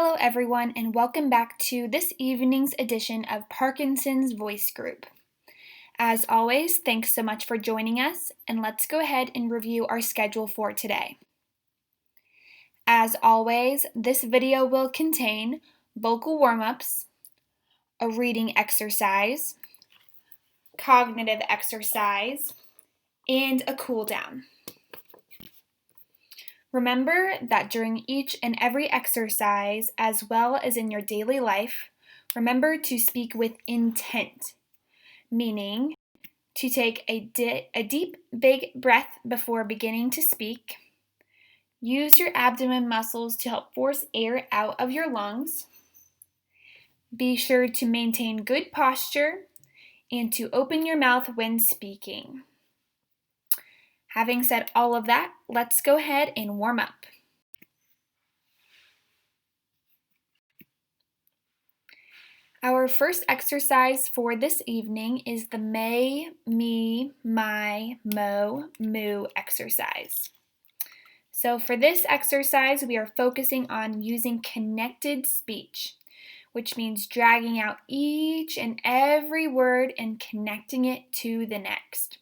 Hello everyone and welcome back to this evening's edition of Parkinson's Voice Group. As always, thanks so much for joining us, and let's go ahead and review our schedule for today. As always, this video will contain vocal warm-ups, a reading exercise, cognitive exercise, and a cool down. Remember that during each and every exercise, as well as in your daily life, remember to speak with intent, meaning to take a deep, big breath before beginning to speak. Use your abdomen muscles to help force air out of your lungs. Be sure to maintain good posture and to open your mouth when speaking. Having said all of that, let's go ahead and warm up. Our first exercise for this evening is the may, me, my, mo, moo exercise. So for this exercise, we are focusing on using connected speech, which means dragging out each and every word and connecting it to the next.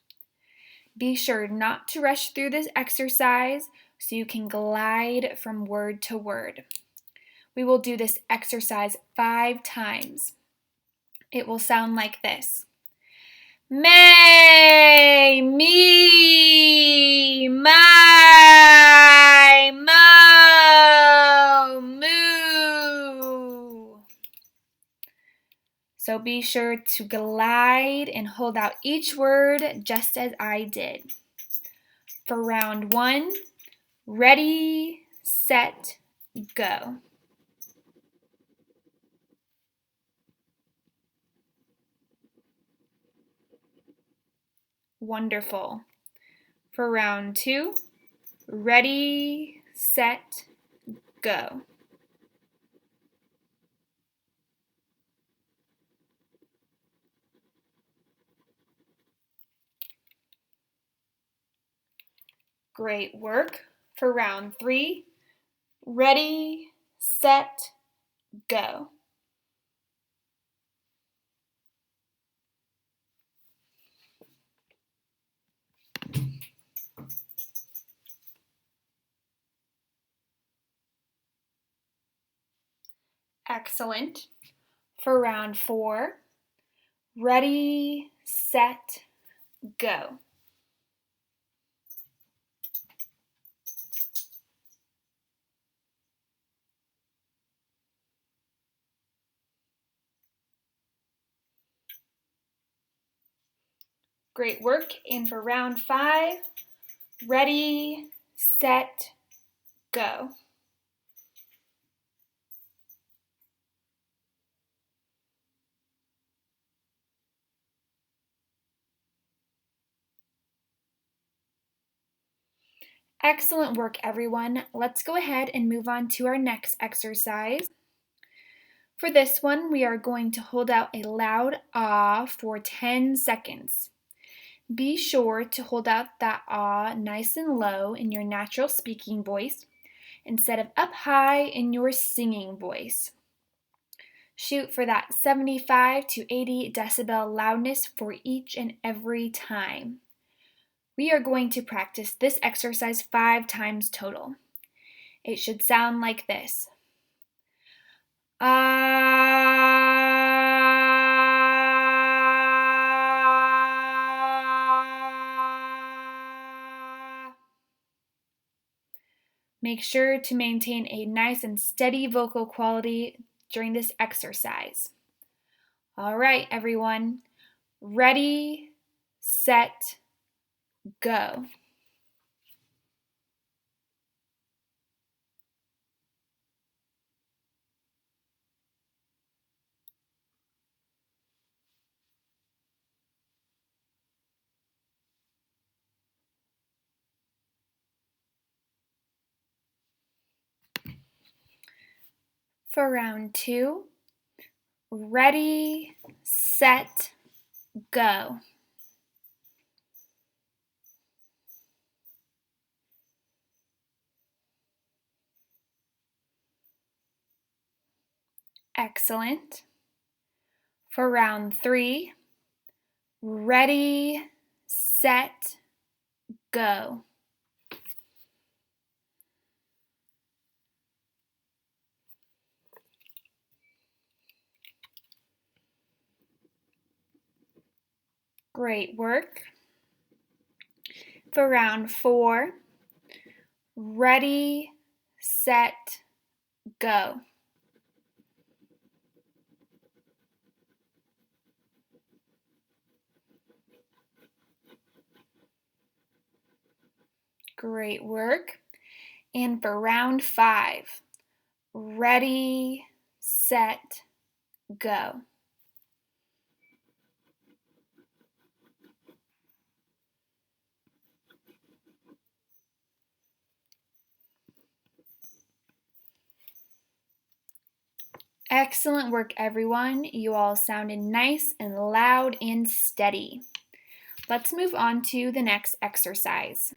Be sure not to rush through this exercise so you can glide from word to word. We will do this exercise 5 times. It will sound like this. May, me, my, mo, moo. So be sure to glide and hold out each word just as I did. For round 1, ready, set, go. Wonderful. For round 2, ready, set, go. Great work. For round 3, ready, set, go. Excellent. For round 4, ready, set, go. Great work. And for round 5, ready, set, go. Excellent work, everyone. Let's go ahead and move on to our next exercise. For this one, we are going to hold out a loud ah for 10 seconds. Be sure to hold out that ah nice and low in your natural speaking voice instead of up high in your singing voice. Shoot for that 75 to 80 decibel loudness for each and every time. We are going to practice this exercise 5 times total. It should sound like this. Make sure to maintain a nice and steady vocal quality during this exercise. All right, everyone. Ready, set, go. For round 2, ready, set, go. Excellent. For round 3, ready, set, go. Great work. For round 4, ready, set, go. Great work. And for round 5, ready, set, go. Excellent work, everyone. You all sounded nice and loud and steady. Let's move on to the next exercise.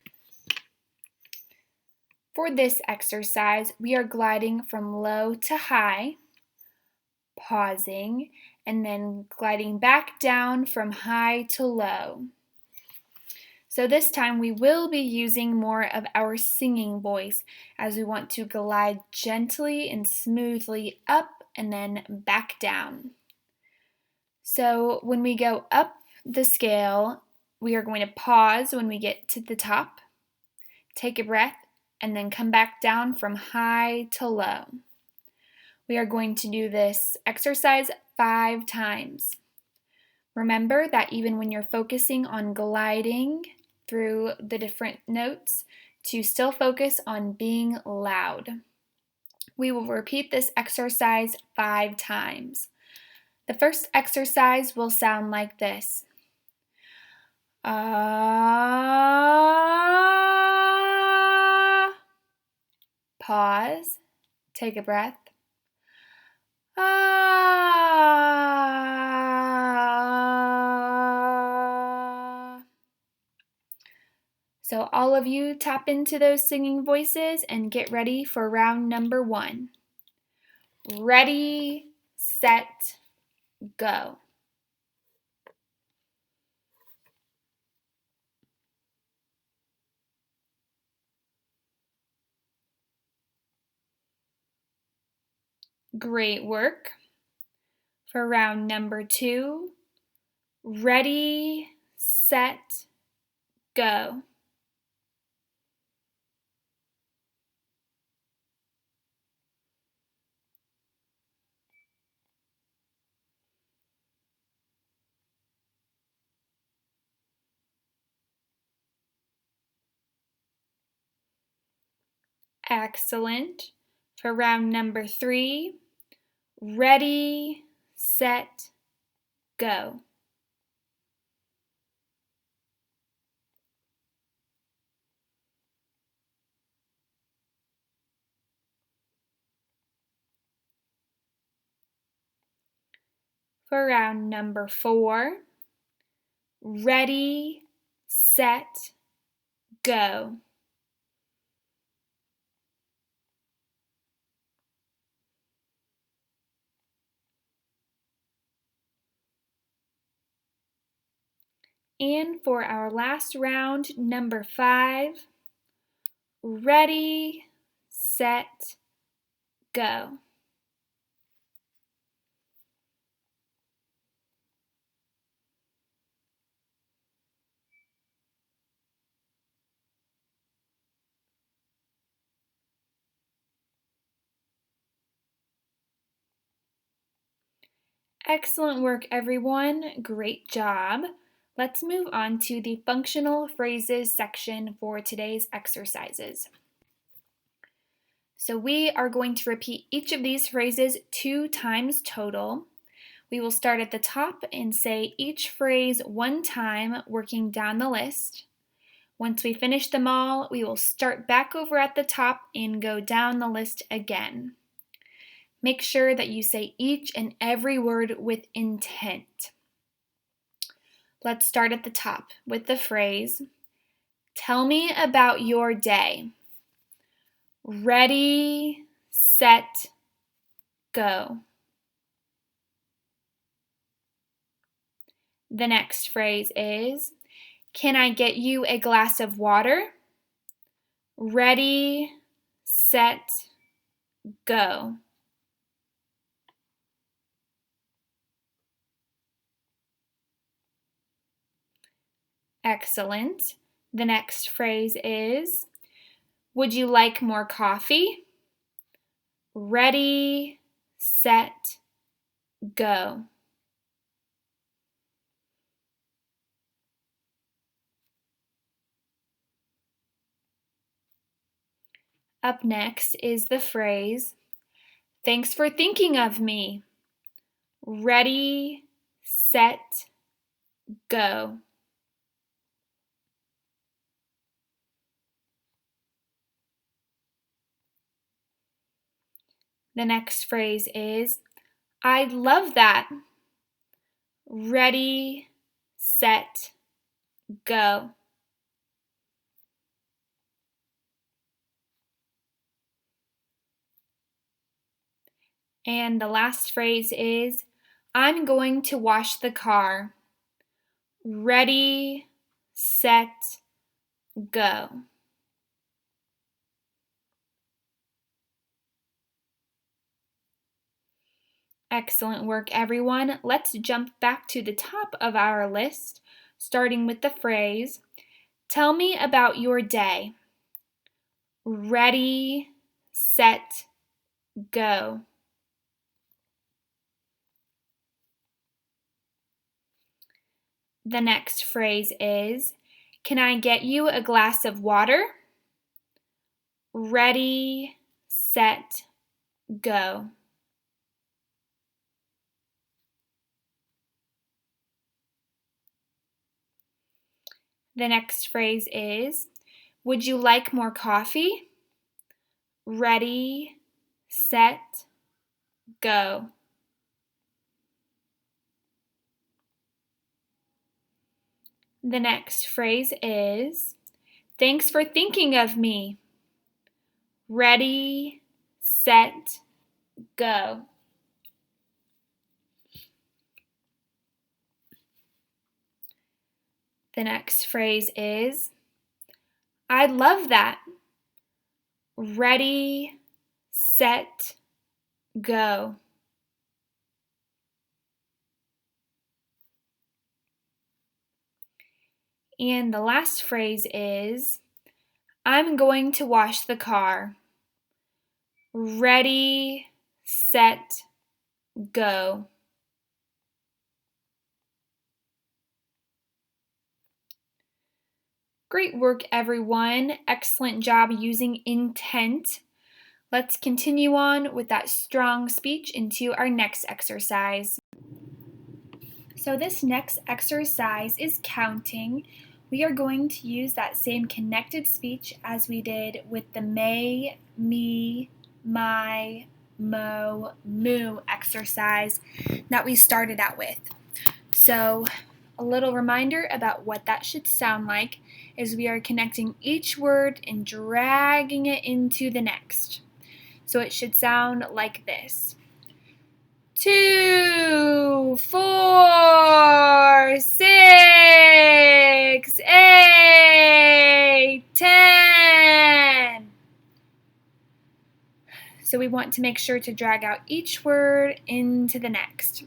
For this exercise, we are gliding from low to high, pausing, and then gliding back down from high to low. So this time we will be using more of our singing voice as we want to glide gently and smoothly up and then back down. So when we go up the scale, we are going to pause when we get to the top, take a breath, and then come back down from high to low. We are going to do this exercise 5 times. Remember that even when you're focusing on gliding through the different notes, to still focus on being loud. We will repeat this exercise 5 times. The first exercise will sound like this. Ah. Pause. Take a breath. Ah. So all of you tap into those singing voices and get ready for round number 1. Ready, set, go. Great work. For round number 2, ready, set, go. Excellent. For round number 3, ready, set, go. For round number 4, ready, set, go. And for our last round, number 5, ready, set, go. Excellent work, everyone. Great job. Let's move on to the functional phrases section for today's exercises. So we are going to repeat each of these phrases 2 times total. We will start at the top and say each phrase 1 time, working down the list. Once we finish them all, we will start back over at the top and go down the list again. Make sure that you say each and every word with intent. Let's start at the top with the phrase, tell me about your day. Ready, set, go. The next phrase is, can I get you a glass of water? Ready, set, go. Excellent. The next phrase is, would you like more coffee? Ready, set, go. Up next is the phrase, thanks for thinking of me. Ready, set, go. The next phrase is, I love that. Ready, set, go. And the last phrase is, I'm going to wash the car. Ready, set, go. Excellent work, everyone. Let's jump back to the top of our list, starting with the phrase, tell me about your day. Ready, set, go. The next phrase is, can I get you a glass of water? Ready, set, go. The next phrase is, would you like more coffee? Ready, set, go. The next phrase is, thanks for thinking of me. Ready, set, go. The next phrase is, I love that. Ready, set, go. And the last phrase is, I'm going to wash the car. Ready, set, go. Great work, everyone. Excellent job using intent. Let's continue on with that strong speech into our next exercise. So this next exercise is counting. We are going to use that same connected speech as we did with the may, me, my, mo, moo exercise that we started out with. So a little reminder about what that should sound like is we are connecting each word and dragging it into the next. So it should sound like this. 2, 4, 6, 8, 10. So we want to make sure to drag out each word into the next.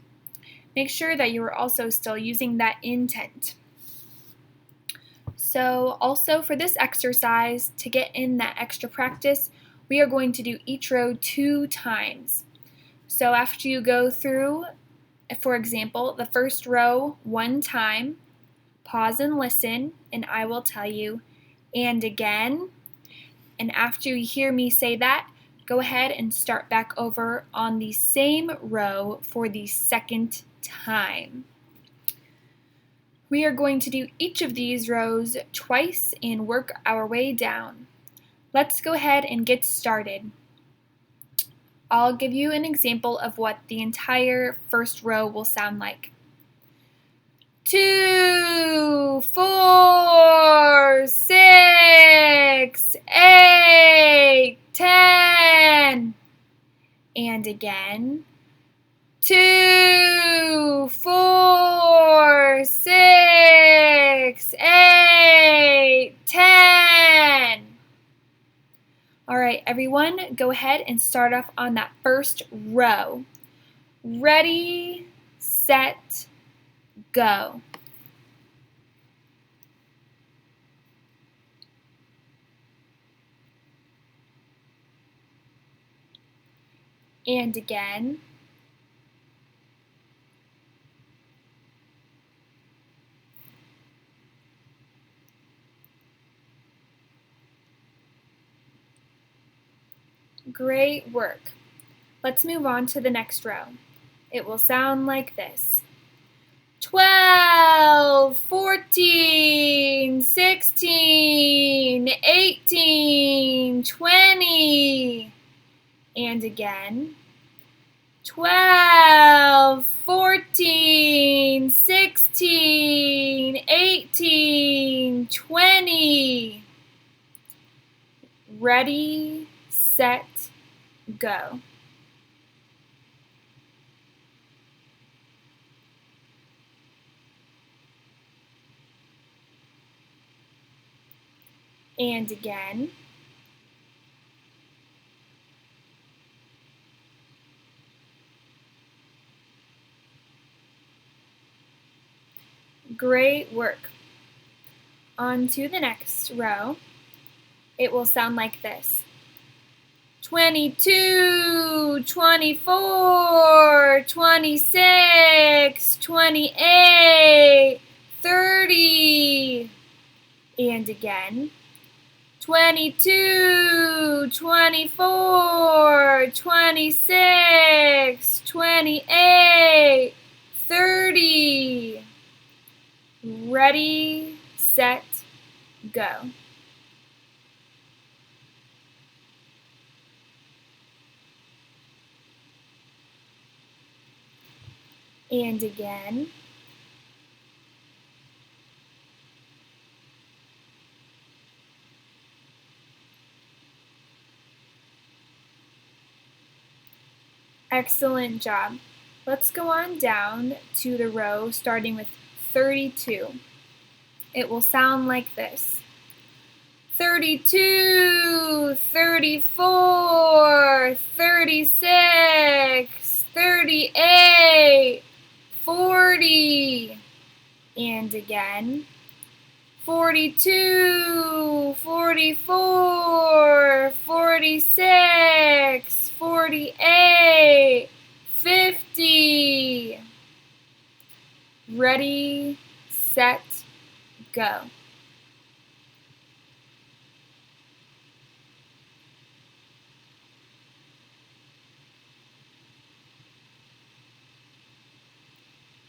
Make sure that you are also still using that intent. So also for this exercise, to get in that extra practice, we are going to do each row 2 times. So after you go through, for example, the first row 1 time, pause and listen, and I will tell you, and again. And after you hear me say that, go ahead and start back over on the same row for the second time. We are going to do each of these rows twice and work our way down. Let's go ahead and get started. I'll give you an example of what the entire first row will sound like. 2, 4, 6, 8, 10. And again. 2, 4, 6, everyone, go ahead and start off on that first row. Ready, set, go. And again. Great work. Let's move on to the next row. It will sound like this. 12, 14, 16, 18, 20. And again. 12, 14, 16, 18, 20. Ready, set, go. And again. Great work. On to the next row. It will sound like this. 22, 24, 26, 28, 30. And again. 22, 24, 26, 28, 30. Ready, set, go. And again. Excellent job. Let's go on down to the row starting with 32. It will sound like this. 32, 34, 36, 38, 40. And again. 42, 44, 46, 48, 50. Ready, set, go.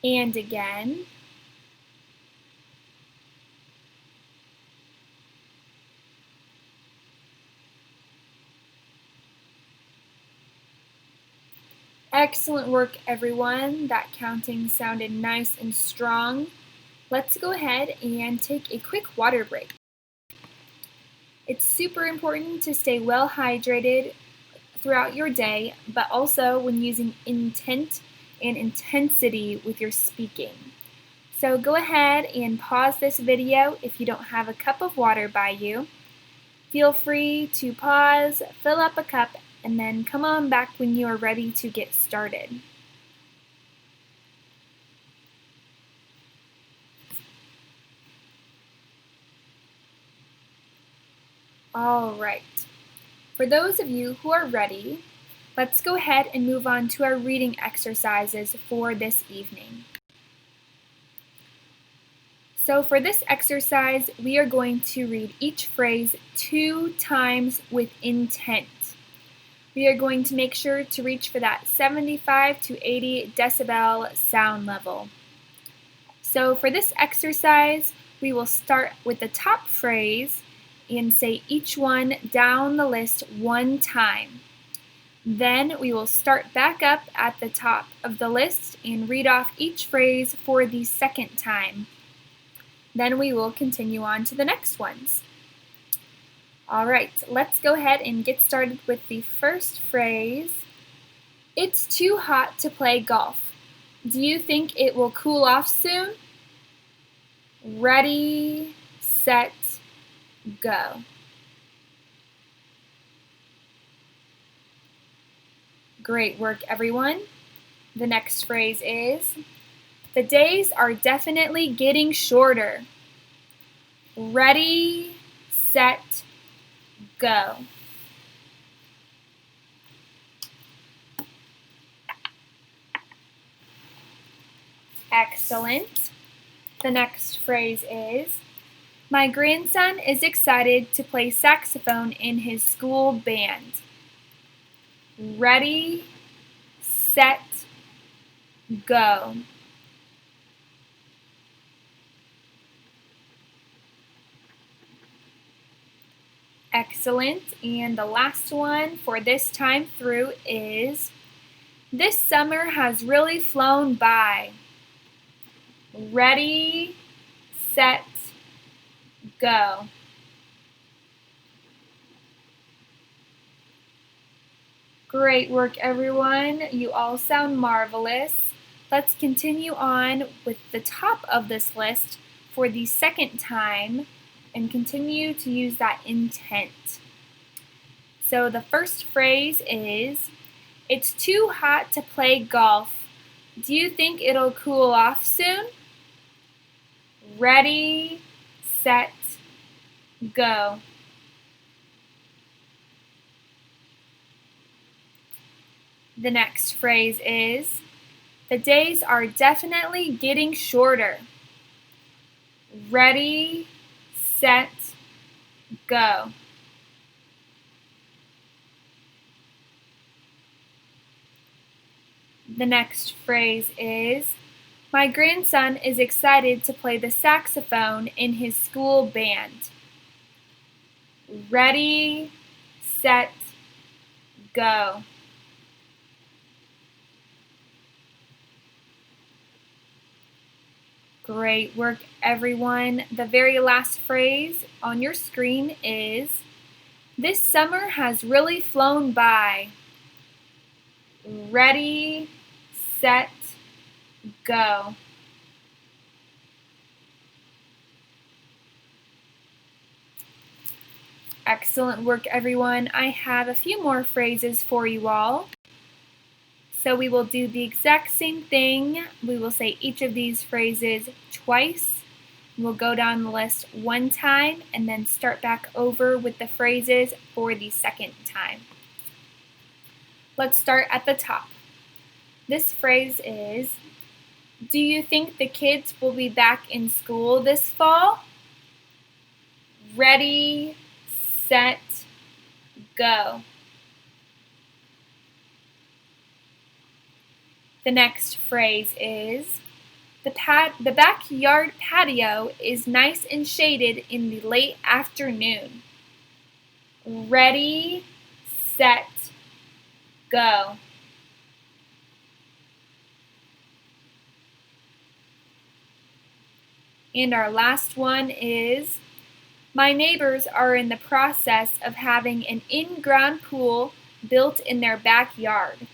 And again. Excellent work, everyone. That counting sounded nice and strong. Let's go ahead and take a quick water break. It's super important to stay well hydrated throughout your day, but also when using intent and intensity with your speaking. So go ahead and pause this video if you don't have a cup of water by you. Feel free to pause, fill up a cup, and then come on back when you are ready to get started. All right. For those of you who are ready, let's go ahead and move on to our reading exercises for this evening. So for this exercise, we are going to read each phrase 2 times with intent. We are going to make sure to reach for that 75 to 80 decibel sound level. So for this exercise, we will start with the top phrase and say each one down the list 1 time. Then we will start back up at the top of the list and read off each phrase for the second time. Then we will continue on to the next ones. All right, let's go ahead and get started with the first phrase. It's too hot to play golf. Do you think it will cool off soon? Ready, set, go. Great work, everyone. The next phrase is, the days are definitely getting shorter. Ready, set, go. Excellent. The next phrase is, my grandson is excited to play saxophone in his school band. Ready, set, go. Excellent. And the last one for this time through is, this summer has really flown by. Ready, set, go. Great work, everyone. You all sound marvelous. Let's continue on with the top of this list for the second time and continue to use that intent. So the first phrase is, it's too hot to play golf. Do you think it'll cool off soon? Ready, set, go. The next phrase is, the days are definitely getting shorter. Ready, set, go. The next phrase is, my grandson is excited to play the saxophone in his school band. Ready, set, go. Great work, everyone. The very last phrase on your screen is, this summer has really flown by. Ready, set, go. Excellent work, everyone. I have a few more phrases for you all. So we will do the exact same thing. We will say each of these phrases twice. We'll go down the list one time and then start back over with the phrases for the second time. Let's start at the top. This phrase is, do you think the kids will be back in school this fall? Ready, set, go. The next phrase is, the backyard patio is nice and shaded in the late afternoon. Ready, set, go. And our last one is, my neighbors are in the process of having an in-ground pool built in their backyard.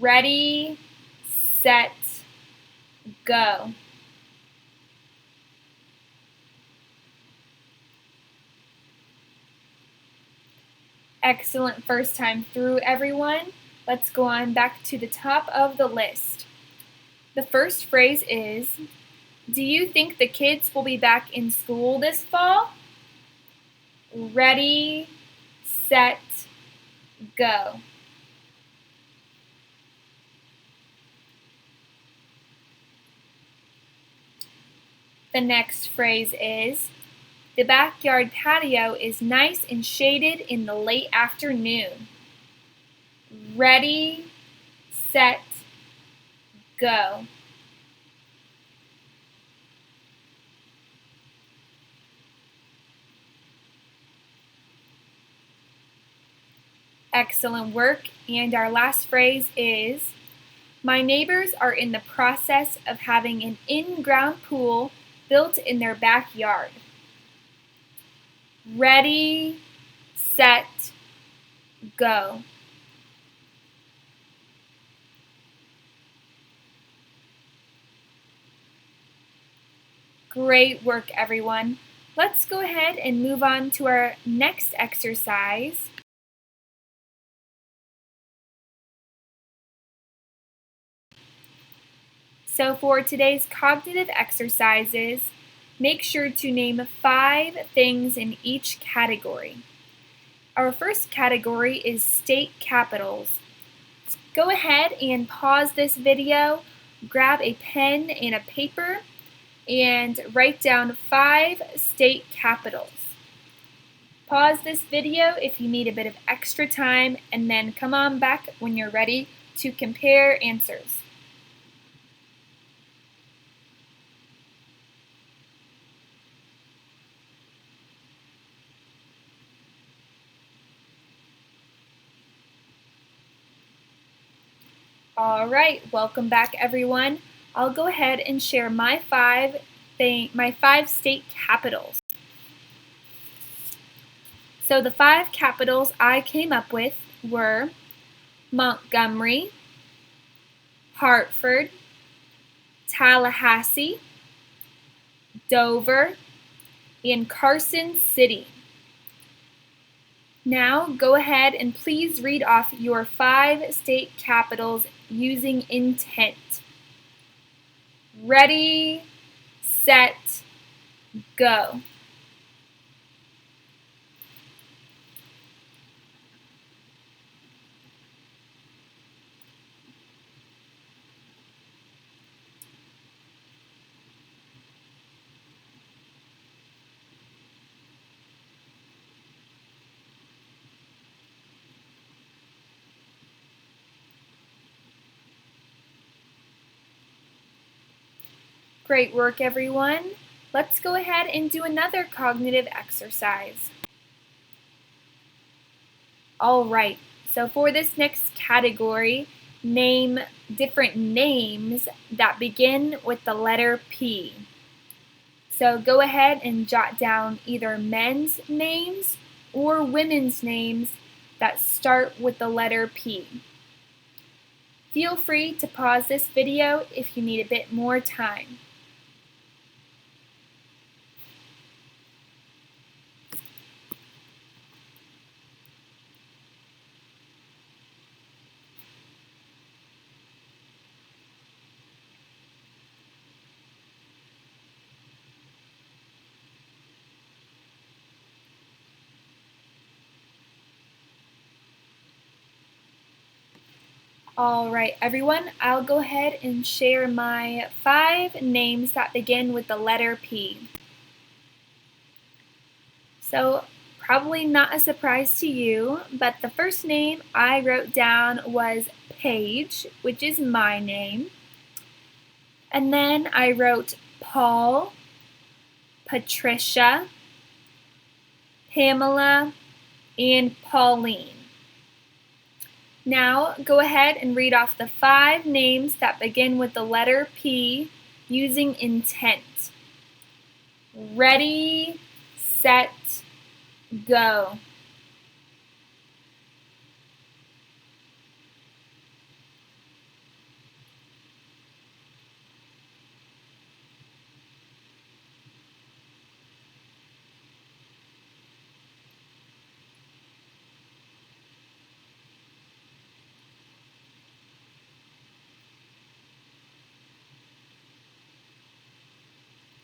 Ready, set, go. Excellent first time through, everyone. Let's go on back to the top of the list. The first phrase is, do you think the kids will be back in school this fall? Ready, set, go. The next phrase is, the backyard patio is nice and shaded in the late afternoon. Ready, set, go. Excellent work. And our last phrase is, my neighbors are in the process of having an in-ground pool built in their backyard. Ready, set, go. Great work, everyone. Let's go ahead and move on to our next exercise. So for today's cognitive exercises, make sure to name 5 things in each category. Our first category is state capitals. Go ahead and pause this video, grab a pen and a paper, and write down 5 state capitals. Pause this video if you need a bit of extra time, and then come on back when you're ready to compare answers. All right, welcome back everyone. I'll go ahead and share my 5 state capitals. So the 5 capitals I came up with were Montgomery, Hartford, Tallahassee, Dover, and Carson City. Now go ahead and please read off your 5 state capitals using intent. Ready, set, go. Great work, everyone. Let's go ahead and do another cognitive exercise. All right, so for this next category, name different names that begin with the letter P. So go ahead and jot down either men's names or women's names that start with the letter P. Feel free to pause this video if you need a bit more time. All right, everyone, I'll go ahead and share my 5 names that begin with the letter P. So, probably not a surprise to you, but the first name I wrote down was Paige, which is my name. And then I wrote Paul, Patricia, Pamela, and Pauline. Now go ahead and read off the 5 names that begin with the letter P using intent. Ready, set, go.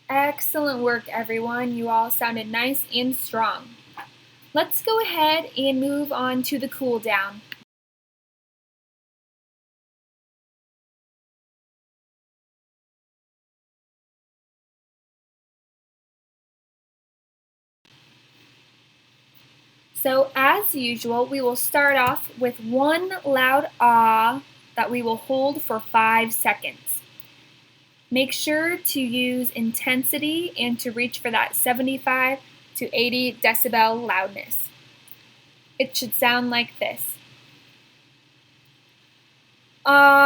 Excellent work, everyone. You all sounded nice and strong. Let's go ahead and move on to the cool down. So as usual, we will start off with one loud ah that we will hold for 5 seconds. Make sure to use intensity and to reach for that 75 to 80 decibel loudness. It should sound like this. Ah.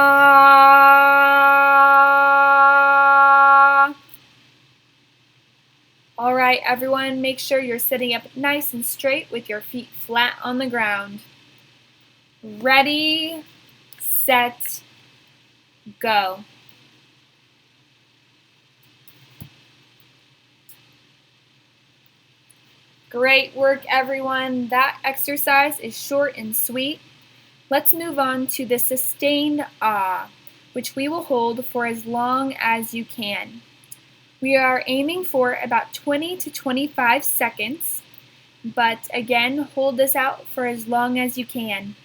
All right, everyone, make sure you're sitting up nice and straight with your feet flat on the ground. Ready, set, go. Great work, everyone. That exercise is short and sweet. Let's move on to the sustained ah, which we will hold for as long as you can. We are aiming for about 20 to 25 seconds, but again, hold this out for as long as you can.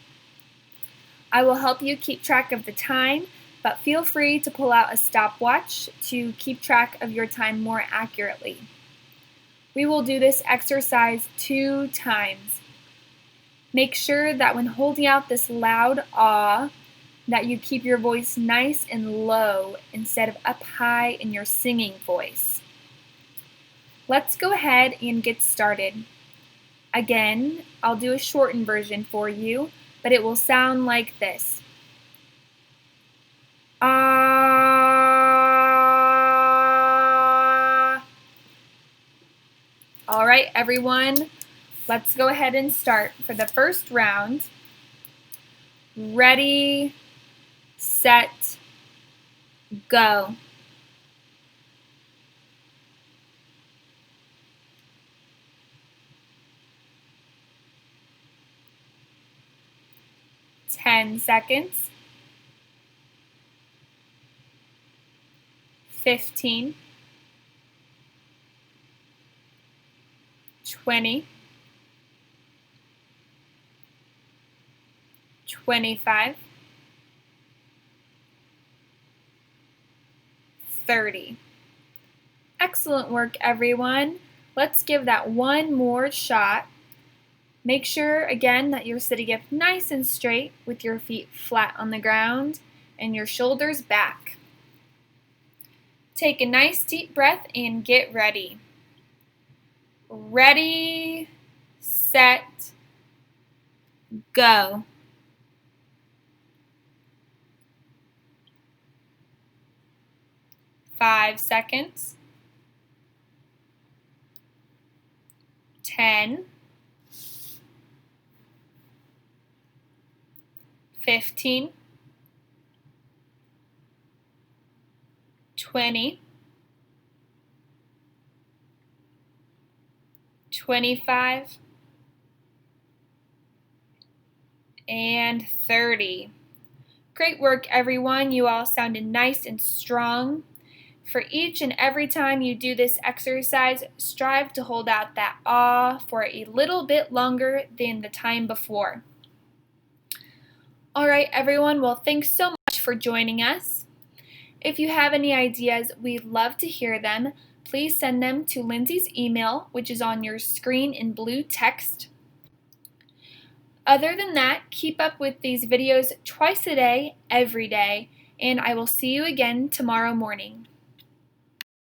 I will help you keep track of the time, but feel free to pull out a stopwatch to keep track of your time more accurately. We will do this exercise 2 times. Make sure that when holding out this loud ah, that you keep your voice nice and low instead of up high in your singing voice. Let's go ahead and get started. Again, I'll do a shortened version for you, but it will sound like this. Ah. All right, everyone, let's go ahead and start for the first round. Ready, set, go. Ten seconds. 15. 20. 25. 30. Excellent work, everyone. Let's give that one more shot. Make sure, again, that you're sitting up nice and straight with your feet flat on the ground and your shoulders back. Take a nice deep breath and get ready. Ready, set, go. Five seconds. 10. 15. 20. 25. And 30. Great work, everyone. You all sounded nice and strong. For each and every time you do this exercise, strive to hold out that ah for a little bit longer than the time before. All right, everyone. Well, thanks so much for joining us. If you have any ideas, we'd love to hear them. Please send them to Lindsay's email, which is on your screen in blue text. Other than that, keep up with these videos twice a day, every day, and I will see you again tomorrow morning.